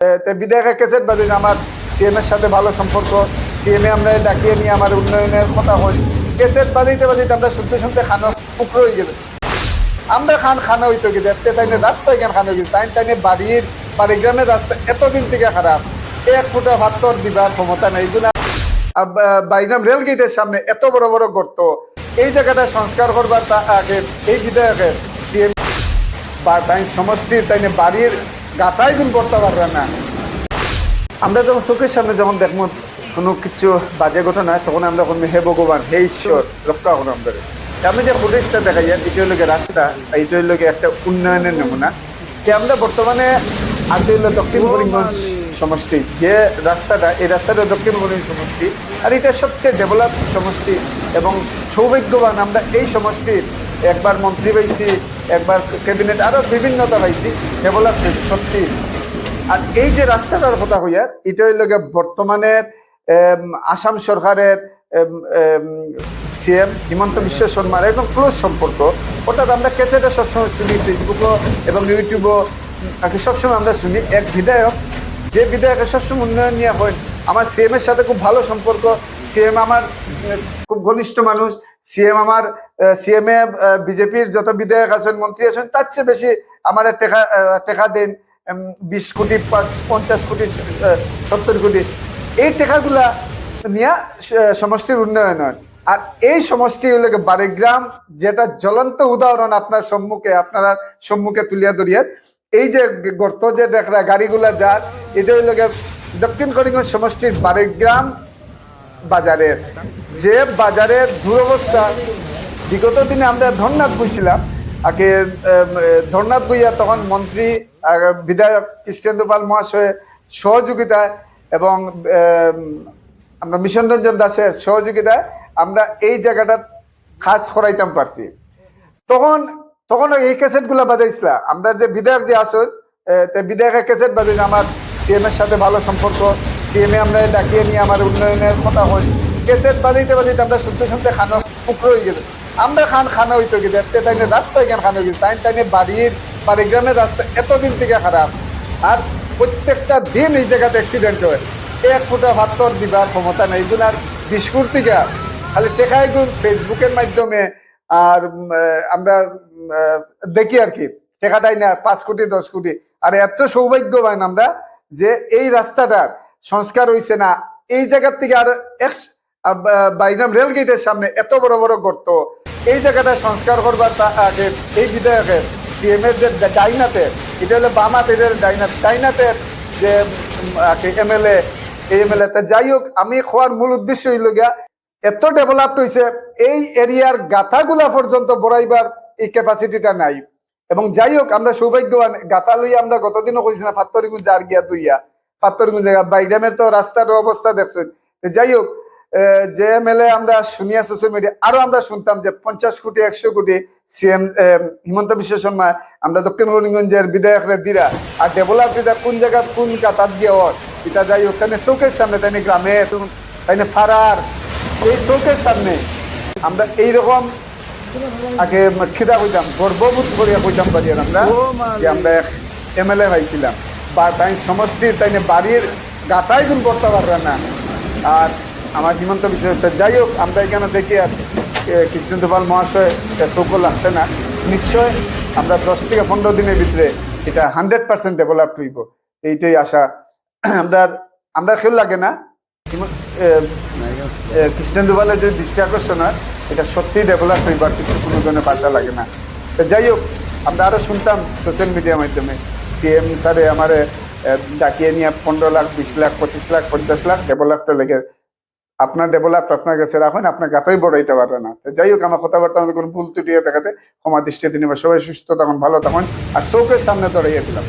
বিধায়কের কেসেট বাজে আমার সিএম এর সাথে ভালো সম্পর্ক, সিএম এ আমরা ডাকিয়ে নিয়ে আমার উন্নয়নের কথা হই। কেসেট বাজাইতে বাজাইতে আমরা শুনতে শুনতে খানো উপরে হয়ে গেছে। আমরা খানা হইতো কি দেখতে তাইনে রাস্তায় কেন খানা হয়ে গেছে তাইনে বাড়ি গ্রামের রাস্তা এতদিন থেকে খারাপ, 1 ফুটা ভাত্তর দিবার ক্ষমতা নেই। বাইগ্রাম রেল গেটের সামনে এত বড় বড় গর্ত, এই জায়গাটা সংস্কার করবার আগে এই বিধায়কের সিএম বা তাই সমষ্টির তাইনে বাড়ির গাতাই দিন করতে পারবে না। আমরা যখন চোখের সামনে যখন দেখবো কোনো কিছু বাজে ঘটনা, তখন আমরা কোনো হে ভগবান হে ঈশ্বর রক্ষা করুন আমাদের। আমি যে ফুটেজটা দেখা যায় এটা হইল রাস্তা, এইটা হইল একটা উন্নয়নের নমুনা। আমরা বর্তমানে আছে হইল দক্ষিণ করিমগঞ্জ সমষ্টি, যে রাস্তাটা এই রাস্তাটা দক্ষিণ করিমগঞ্জ সমষ্টি, আর এটা সবচেয়ে ডেভেলপ সমষ্টি এবং সৌভাগ্যবান আমরা এই সমষ্টির একবার মন্ত্রী পাইছি, একবার ক্যাবিনেট আরও বিভিন্নতা পাইছি, ডেভেলপ সত্যি। আর এই যে রাস্তাটার কথা হইয়ার এটা হইল বর্তমানের আসাম সরকারের সিএম হিমন্ত বিশ্ব শর্মার একদম ক্লোজ সম্পর্ক। অর্থাৎ আমরা ক্যাসেটে সবসময় শুনি, ফেসবুকও এবং ইউটিউবও সবসময় আমরা শুনি এক বিধায়ক, যে বিধায়কের সবসময় উন্নয়ন নিয়ে হয়। আমার সিএম এর সাথে খুব ভালো সম্পর্ক, সিএম আমার খুব ঘনিষ্ঠ মানুষ, সিএম এ বিজেপির যত বিধায়ক আছেন মন্ত্রী আছেন তার চেয়ে বেশি আমার টেকা দেন, 20 কোটি 50 কোটি 70 কোটি, এই টাকাগুলা নিয়ে সমষ্টির উন্নয়ন হয়। আর এই সমষ্টি হইল বাড়িগ্রাম, যেটা জ্বলন্ত উদাহরণ আপনার সম্মুখে তুলিয়া ধরিয়া। এই যে গর্ত যে দেখরা গাড়িগুলা যার, এটা হইল দক্ষিণ করিমগঞ্জ সমষ্টির বাড়িগ্রাম বাজারের, যে বাজারের দুরবস্থা। বিগত দিনে আমরা ধর্নাথ বইছিলাম, আগে ধর্নাথ বইয়া তখন মন্ত্রী বিধায়ক কৃষ্ণেন্দু পাল মহাশয়ের সহযোগিতায় এবং আমরা মিশন রঞ্জন দাসের সহযোগিতায় আমরা এই জায়গাটা কাজ করাইতাম পারছি। তখন এই ক্যাসেটগুলা বাজাইছিলাম। আমরা যে বিধায়ক যে আসুন বিধায়কের ক্যাসেট বাজাই আমার সিএম এর সাথে ভালো সম্পর্ক, সিএম এ আমরা ডাকিয়ে নিয়ে আমার উন্নয়নের কথা হই। ক্যাসেট বাজাইতে বাজাইতে আমরা শুনতে শুনতে খানো উপরে হয়ে গেছে। আমরা খানা হইতো কি দেখতে তাইনে রাস্তায় কেন খানা হয়ে গেছে তাইনে বাড়ি গ্রামের রাস্তা এতদিন থেকে খারাপ। আর প্রত্যেকটা দিন এই জায়গাতে অ্যাক্সিডেন্ট হয়, 1 ফুটা ভাত্তর দিবার ক্ষমতা নেই। এগুলো আর বিস্কুটিকা খালি টেকাই গুণ ফেসবুকের মাধ্যমে আর আমরা দেখি আর কি টেকাটাই না 5 কোটি 10 কোটি। আর এত সৌভাগ্যবান আমরা যে এই রাস্তাটার সংস্কার হয়েছে না। এই জায়গার থেকে আর বাইগ্রাম রেল গেটের সামনে এত বড় বড় গর্ত, এই জায়গাটা সংস্কার করবার আগে এই বিধায়কের সিএম এর যে ডাইনাতে, এটা হলো বাম হাত, এটা ডাইনাতের যে এমএলএ, এই এমএলএ যাই হোক, আমি খোয়ার মূল উদ্দেশ্য হইল গিয়া এত ডেভেলপড হয়েছে এই এরিয়ার গাথাগুলা পর্যন্ত বড়াইবার এই ক্যাপাসিটিটা নাই। এবং যাই হোক আমরা সৌভাগ্যবান, গাথা লইয়া আমরা গতদিনও কইছি না ফাত্তরিগুঞ্জ আর গিয়া দুইয়া ফাত্তরিগুঞ্জ জায়গা বাইগ্রামের তো রাস্তার অবস্থা দেখছেন। যাই হোক, যে এমএলএ আমরা শুনিয়া সোশ্যাল মিডিয়া আরো আমরা শুনতাম যে 50 কোটি 100 কোটি সিএম হিমন্ত বিশ্ব শর্মা আমরা দক্ষিণ করিমগঞ্জের বিধায়করা দিরা আর ডেভেলপ দিদা কোন জায়গা কোন কাতার দিয়ে হওয়ার এটা। যাই হোক, তাই চৌকের সামনে তাই গ্রামে তাই ফারার এই চৌকের সামনে আমরা এইরকম আগে খিদা কইতাম, গর্ববোধ করিয়া কইতাম বাজিয়ার আমরা যে আমরা এক এমএলএ পাইছিলাম বা তাই সমষ্টির তাই বাড়ির গাতাই দিন করতে পারবে না। আর আমার হিমন্ত বিশ্ব, যাই হোক আমরা এখানে দেখি আর কৃষ্ণেন্দু পাল মহাশয় চৌকল আসছে না, নিশ্চয় আমরা 10 থেকে 15 দিনের ভিতরে এটা 100% ডেভেলপ হইব, এইটাই আশা। আমরা খেয়াল লাগে না কৃষ্ণেন্দু পালের যে দৃষ্টি আকর্ষণ হয় এটা সত্যিই ডেভেলপ হইবার কিছু কোনো ধরনের বাধা লাগে না। যাই হোক, আমরা আরও শুনতাম সোশ্যাল মিডিয়ার মাধ্যমে সিএম স্যারে আমার ডাকিয়ে নিয়ে 15 লাখ 20 লাখ 25 লাখ 50 লাখ ডেভেলপটা লেগে আপনার ডেভেলপ আপনার কাছে রাখেন, আপনার গাতই বড়াইতে পারবে না। যাই হোক, আমার কথাবার্তা আমাদের কোনো ভুল ত্রুটি দেখাতে ক্ষমা দৃষ্টি দিন। সবাই সুস্থ তখন ভালো তখন আর চৌকের সামনে দাঁড়িয়ে দিলাম।